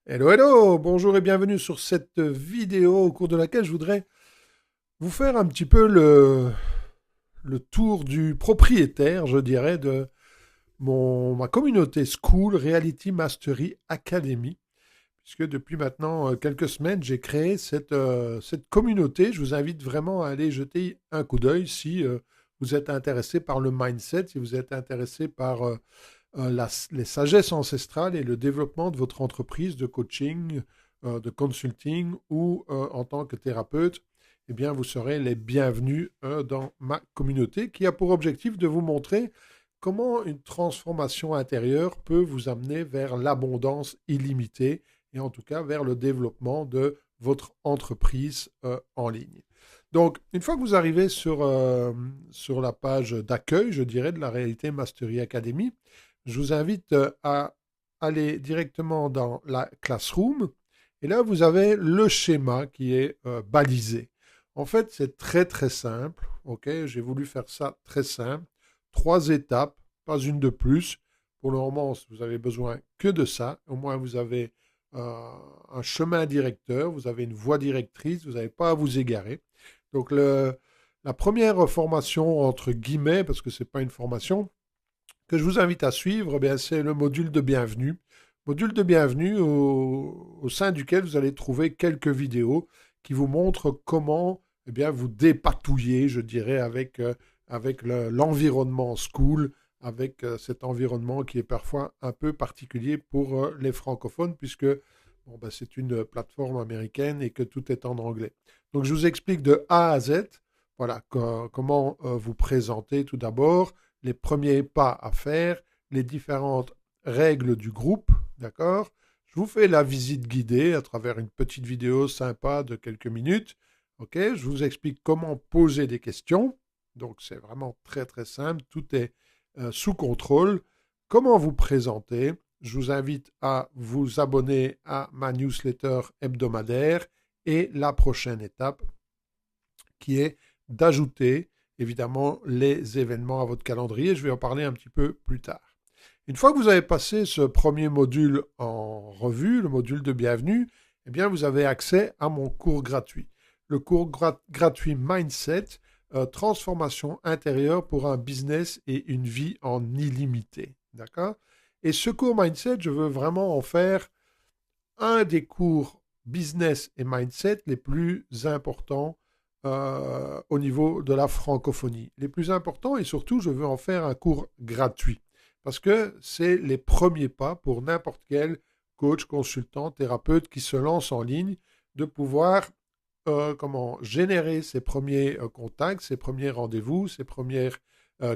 Hello, hello, bonjour et bienvenue sur cette vidéo au cours de laquelle je voudrais vous faire un petit peu le tour du propriétaire, je dirais, de ma communauté School Reality Mastery Academy, puisque depuis maintenant quelques semaines, j'ai créé cette communauté. Je vous invite vraiment à aller jeter un coup d'œil si vous êtes intéressé par le mindset, si vous êtes intéressé par les sagesses ancestrales et le développement de votre entreprise de coaching, de consulting ou en tant que thérapeute, eh bien, vous serez les bienvenus dans ma communauté qui a pour objectif de vous montrer comment une transformation intérieure peut vous amener vers l'abondance illimitée et en tout cas vers le développement de votre entreprise en ligne. Donc, une fois que vous arrivez sur la page d'accueil, je dirais, de la Réalité Mastery Academy, je vous invite à aller directement dans la Classroom. Et là, vous avez le schéma qui est balisé. En fait, c'est très très simple. Ok, j'ai voulu faire ça très simple. Trois étapes, pas une de plus. Pour le moment, vous avez besoin que de ça. Au moins, vous avez un chemin directeur, vous avez une voie directrice, vous n'avez pas à vous égarer. Donc, la première formation, entre guillemets, parce que ce n'est pas une formation, que je vous invite à suivre, eh bien, c'est le module de bienvenue. Module de bienvenue au sein duquel vous allez trouver quelques vidéos qui vous montrent comment eh bien, vous dépatouiller, je dirais, avec l'environnement school, avec cet environnement qui est parfois un peu particulier pour les francophones, puisque bon, ben, c'est une plateforme américaine et que tout est en anglais. Donc je vous explique de A à Z, voilà, comment vous présenter tout d'abord, les premiers pas à faire, les différentes règles du groupe, d'accord? Je vous fais la visite guidée à travers une petite vidéo sympa de quelques minutes, ok? Je vous explique comment poser des questions, donc c'est vraiment très très simple, tout est sous contrôle. Comment vous présenter? Je vous invite à vous abonner à ma newsletter hebdomadaire et la prochaine étape qui est d'ajouter évidemment les événements à votre calendrier. Je vais en parler un petit peu plus tard. Une fois que vous avez passé ce premier module en revue, le module de bienvenue, eh bien vous avez accès à mon cours gratuit. Le cours gratuit Mindset, transformation intérieure pour un business et une vie en illimité. D'accord? Et ce cours Mindset, je veux vraiment en faire un des cours business et mindset les plus importants au niveau de la francophonie. Les plus importants et surtout, je veux en faire un cours gratuit parce que c'est les premiers pas pour n'importe quel coach, consultant, thérapeute qui se lance en ligne de pouvoir comment générer ses premiers contacts, ses premiers rendez-vous, ses premiers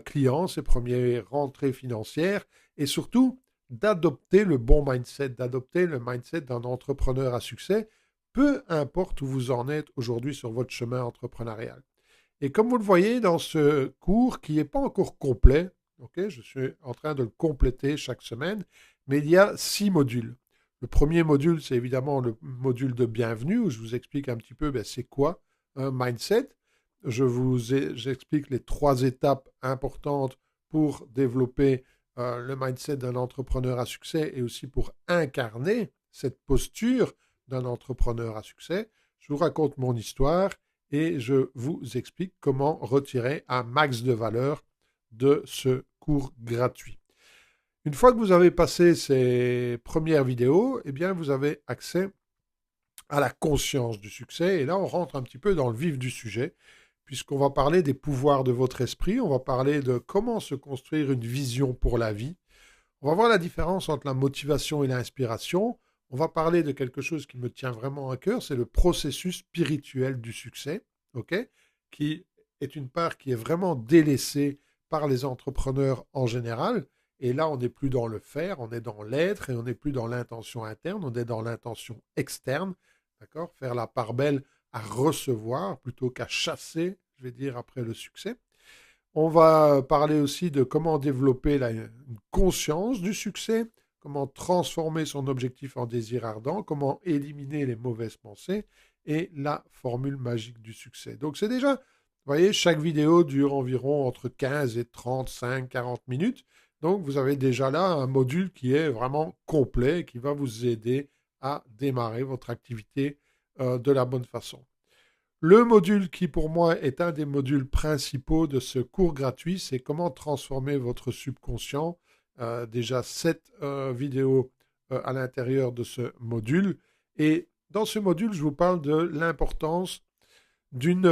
clients, ses premières rentrées financières et surtout d'adopter le bon mindset, d'adopter le mindset d'un entrepreneur à succès, peu importe où vous en êtes aujourd'hui sur votre chemin entrepreneurial. Et comme vous le voyez dans ce cours qui n'est pas encore complet, okay, je suis en train de le compléter chaque semaine, mais il y a 6 modules. Le premier module, c'est évidemment le module de bienvenue, où je vous explique un petit peu ben, c'est quoi un mindset. J'explique les 3 étapes importantes pour développer le mindset d'un entrepreneur à succès et aussi pour incarner cette posture d'un entrepreneur à succès. Je vous raconte mon histoire et je vous explique comment retirer un max de valeur de ce cours gratuit. Une fois que vous avez passé ces premières vidéos, eh bien, vous avez accès à la conscience du succès. Et là, on rentre un petit peu dans le vif du sujet, puisqu'on va parler des pouvoirs de votre esprit, on va parler de comment se construire une vision pour la vie. On va voir la différence entre la motivation et l'inspiration. On va parler de quelque chose qui me tient vraiment à cœur, c'est le processus spirituel du succès, ok, qui est une part qui est vraiment délaissée par les entrepreneurs en général. Et là, on n'est plus dans le faire, on est dans l'être et on n'est plus dans l'intention interne, on est dans l'intention externe, d'accord? Faire la part belle à recevoir plutôt qu'à chasser, je vais dire, après le succès. On va parler aussi de comment développer une conscience du succès, comment transformer son objectif en désir ardent, comment éliminer les mauvaises pensées et la formule magique du succès. Donc c'est déjà, vous voyez, chaque vidéo dure environ entre 15 et 35, 40 minutes. Donc vous avez déjà là un module qui est vraiment complet, qui va vous aider à démarrer votre activité de la bonne façon. Le module qui pour moi est un des modules principaux de ce cours gratuit, c'est comment transformer votre subconscient. Déjà 7 vidéos à l'intérieur de ce module. Et dans ce module, je vous parle de l'importance d'une...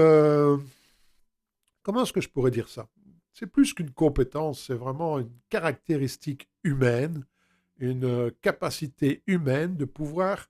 comment est-ce que je pourrais dire ça? C'est plus qu'une compétence, c'est vraiment une caractéristique humaine, une capacité humaine de pouvoir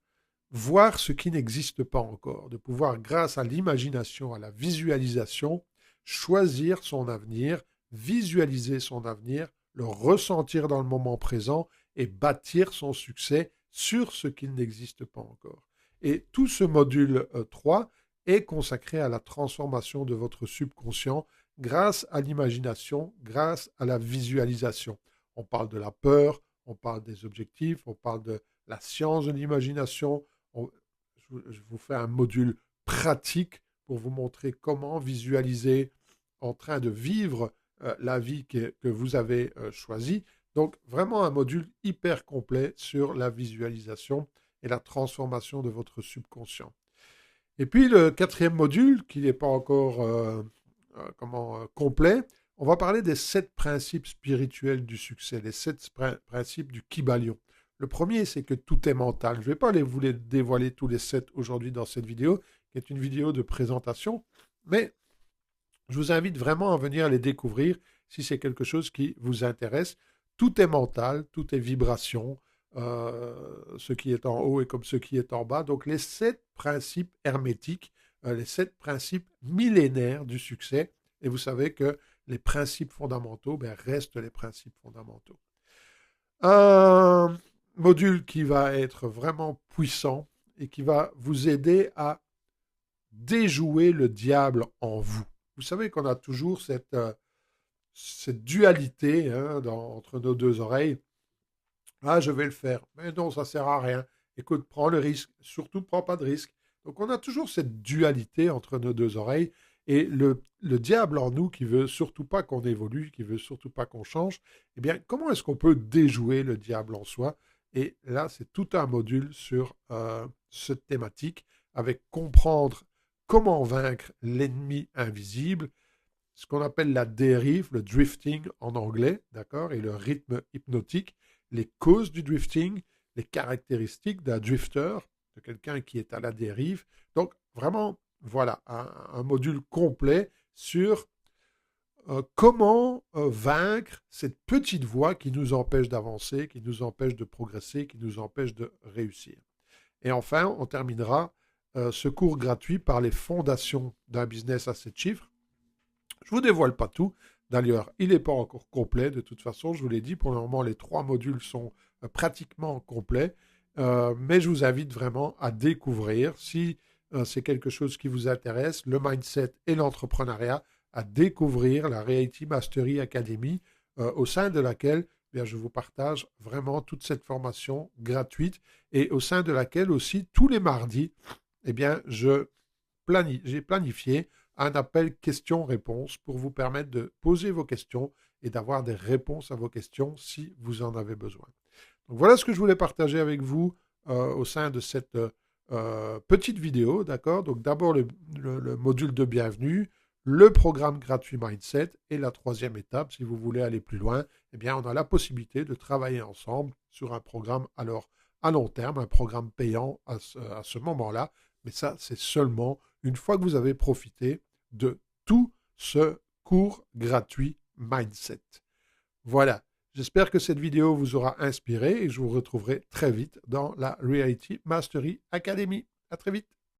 voir ce qui n'existe pas encore, de pouvoir, grâce à l'imagination, à la visualisation, choisir son avenir, visualiser son avenir, le ressentir dans le moment présent et bâtir son succès sur ce qui n'existe pas encore. Et tout ce module 3 est consacré à la transformation de votre subconscient grâce à l'imagination, grâce à la visualisation. On parle de la peur, on parle des objectifs, on parle de la science de l'imagination. Je vous fais un module pratique pour vous montrer comment visualiser en train de vivre la vie que vous avez choisie. Donc, vraiment un module hyper complet sur la visualisation et la transformation de votre subconscient. Et puis, le quatrième module, qui n'est pas encore complet, on va parler des 7 principes spirituels du succès, les 7 principes du Kybalion. Le premier, c'est que tout est mental. Je ne vais pas vous les dévoiler tous les 7 aujourd'hui dans cette vidéo, qui est une vidéo de présentation, mais je vous invite vraiment à venir les découvrir si c'est quelque chose qui vous intéresse. Tout est mental, tout est vibration, ce qui est en haut est comme ce qui est en bas. Donc les 7 principes hermétiques, les 7 principes millénaires du succès. Et vous savez que les principes fondamentaux restent les principes fondamentaux. Un module qui va être vraiment puissant et qui va vous aider à déjouer le diable en vous. Vous savez qu'on a toujours cette dualité entre nos deux oreilles. Ah, je vais le faire. Mais non, ça ne sert à rien. Écoute, prends le risque. Surtout, prends pas de risque. Donc, on a toujours cette dualité entre nos deux oreilles. Et le diable en nous qui veut surtout pas qu'on évolue, qui veut surtout pas qu'on change, eh bien, comment est-ce qu'on peut déjouer le diable en soi? Et là, c'est tout un module sur cette thématique, avec comprendre comment vaincre l'ennemi invisible, ce qu'on appelle la dérive, le drifting en anglais, d'accord, et le rythme hypnotique, les causes du drifting, les caractéristiques d'un drifter, de quelqu'un qui est à la dérive. Donc, vraiment, voilà, un module complet sur comment vaincre cette petite voix qui nous empêche d'avancer, qui nous empêche de progresser, qui nous empêche de réussir. Et enfin, on terminera ce cours gratuit par les fondations d'un business à 7 chiffres. Je ne vous dévoile pas tout. D'ailleurs, il n'est pas encore complet. De toute façon, je vous l'ai dit, pour le moment, les 3 modules sont pratiquement complets. Mais je vous invite vraiment à découvrir, si c'est quelque chose qui vous intéresse, le mindset et l'entrepreneuriat, à découvrir la Reality Mastery Academy, au sein de laquelle je vous partage vraiment toute cette formation gratuite et au sein de laquelle aussi, tous les mardis, j'ai planifié un appel questions-réponses pour vous permettre de poser vos questions et d'avoir des réponses à vos questions si vous en avez besoin. Donc voilà ce que je voulais partager avec vous au sein de cette petite vidéo, d'accord? Donc d'abord le module de bienvenue, le programme gratuit Mindset et la 3e étape, si vous voulez aller plus loin, on a la possibilité de travailler ensemble sur un programme alors à long terme, un programme payant à ce moment-là, mais ça c'est seulement une fois que vous avez profité de tout ce cours gratuit Mindset. Voilà. J'espère que cette vidéo vous aura inspiré et je vous retrouverai très vite dans la Reality Mastery Academy. À très vite.